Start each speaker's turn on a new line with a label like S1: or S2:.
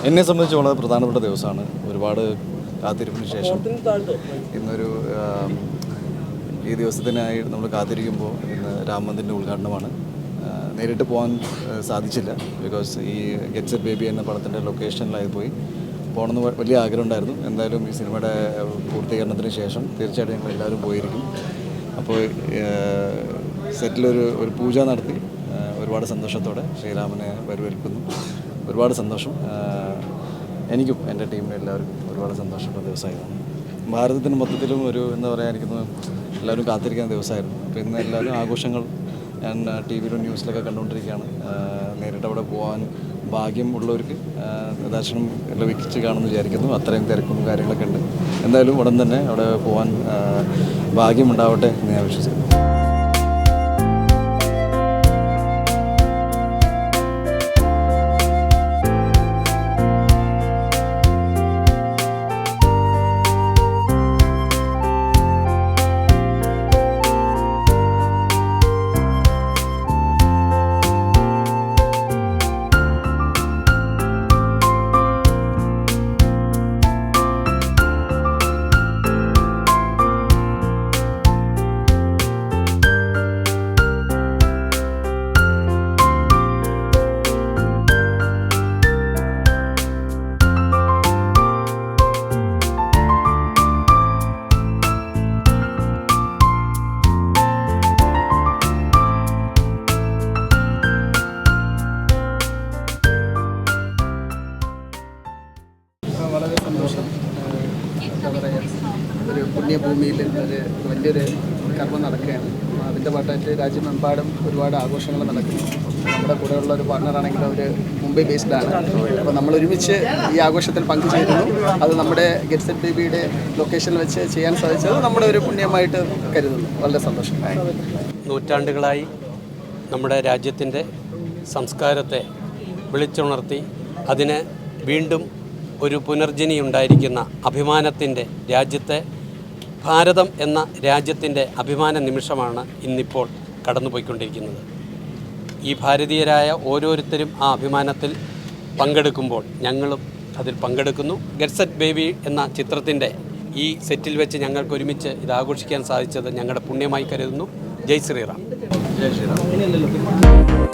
S1: എന്നെ സംബന്ധിച്ച് വളരെ പ്രധാനപ്പെട്ട ദിവസമാണ്. ഒരുപാട് കാത്തിരിപ്പിന് ശേഷം ഇന്നൊരു ഈ ദിവസത്തിനായി നമ്മൾ കാത്തിരിക്കുമ്പോൾ ഇന്ന് രാം മന്ദിറിൻ്റെ ഉദ്ഘാടനമാണ്. നേരിട്ട് പോകാൻ സാധിച്ചില്ല. ബിക്കോസ് ഈ ഗെറ്റ് സെറ്റ് ബേബി എന്ന പടത്തിൻ്റെ ലൊക്കേഷനിലായി പോയി പോകണമെന്ന് വലിയ ആഗ്രഹം ഉണ്ടായിരുന്നു. എന്തായാലും ഈ സിനിമയുടെ പൂർത്തീകരണത്തിന് ശേഷം തീർച്ചയായിട്ടും ഞങ്ങൾ എല്ലാവരും പോയിരിക്കും. അപ്പോൾ സെറ്റിലൊരു പൂജ നടത്തി ഒരുപാട് സന്തോഷത്തോടെ ശ്രീരാമനെ വരവേൽക്കുന്നു. ഒരുപാട് സന്തോഷം. എനിക്കും എൻ്റെ ടീമിനും എല്ലാവർക്കും ഒരുപാട് സന്തോഷമുള്ള ദിവസമായിരുന്നു. ഭാരതത്തിന് മൊത്തത്തിലും ഒരു എന്താ പറയുക, എനിക്കൊന്ന് എല്ലാവരും കാത്തിരിക്കുന്ന ദിവസമായിരുന്നു. അപ്പോൾ ഇന്ന് എല്ലാവരും ആഘോഷങ്ങൾ ഞാൻ ടി വിയിലും ന്യൂസിലൊക്കെ കണ്ടുകൊണ്ടിരിക്കുകയാണ്. നേരിട്ട് അവിടെ പോകാൻ ഭാഗ്യം ഉള്ളവർക്ക് ദർശനം ലഭിച്ച് കാണുമെന്ന് വിചാരിക്കുന്നു. അത്രയും തിരക്കും കാര്യങ്ങളൊക്കെ ഉണ്ട്. എന്തായാലും ഉടൻ തന്നെ അവിടെ പോകാൻ ഭാഗ്യമുണ്ടാവട്ടെ എന്ന് ഞാൻ വിശ്വസിക്കുന്നു.
S2: വളരെ സന്തോഷം. എന്താ പറയുക, ഒരു പുണ്യഭൂമിയിൽ ഒരു വലിയൊരു കർമ്മം നടക്കുകയാണ്. അതിൻ്റെ പാട്ടായിട്ട് രാജ്യമെമ്പാടും ഒരുപാട് ആഘോഷങ്ങൾ നടക്കുന്നു. നമ്മുടെ കൂടെയുള്ള ഒരു പാർട്ണറാണെങ്കിൽ അവർ മുംബൈ ബേസ്ഡാണ്. അപ്പോൾ നമ്മൾ ഒരുമിച്ച് ഈ ആഘോഷത്തിൽ പങ്കുചേരുന്നു. അത് നമ്മുടെ ഗെറ്റ് സെറ്റ് ബേബിയുടെ ലൊക്കേഷനിൽ വെച്ച് ചെയ്യാൻ സാധിച്ചത് നമ്മുടെ ഒരു പുണ്യമായിട്ട് കരുതുന്നു. വളരെ സന്തോഷം.
S3: നൂറ്റാണ്ടുകളായി നമ്മുടെ രാജ്യത്തിൻ്റെ സംസ്കാരത്തെ വിളിച്ചുണർത്തി അതിന് വീണ്ടും ഒരു പുനർജനി ഉണ്ടായിരിക്കുന്ന അഭിമാനത്തിൻ്റെ രാജ്യത്തെ ഭാരതം എന്ന രാജ്യത്തിൻ്റെ അഭിമാന നിമിഷമാണ് ഇന്നിപ്പോൾ കടന്നുപോയിക്കൊണ്ടിരിക്കുന്നത്. ഈ ഭാരതീയരായ ഓരോരുത്തരും ആ അഭിമാനത്തിൽ പങ്കെടുക്കുമ്പോൾ ഞങ്ങളും അതിൽ പങ്കെടുക്കുന്നു. ഗെറ്റ് സെറ്റ് ബേബി എന്ന ചിത്രത്തിൻ്റെ ഈ സെറ്റിൽ വെച്ച് ഞങ്ങൾക്ക് ഒരുമിച്ച് ഇത് ആഘോഷിക്കാൻ സാധിച്ചത് ഞങ്ങളുടെ പുണ്യമായി കരുതുന്നു. ജയ് ശ്രീറാം.
S1: ജയ് ശ്രീറാം.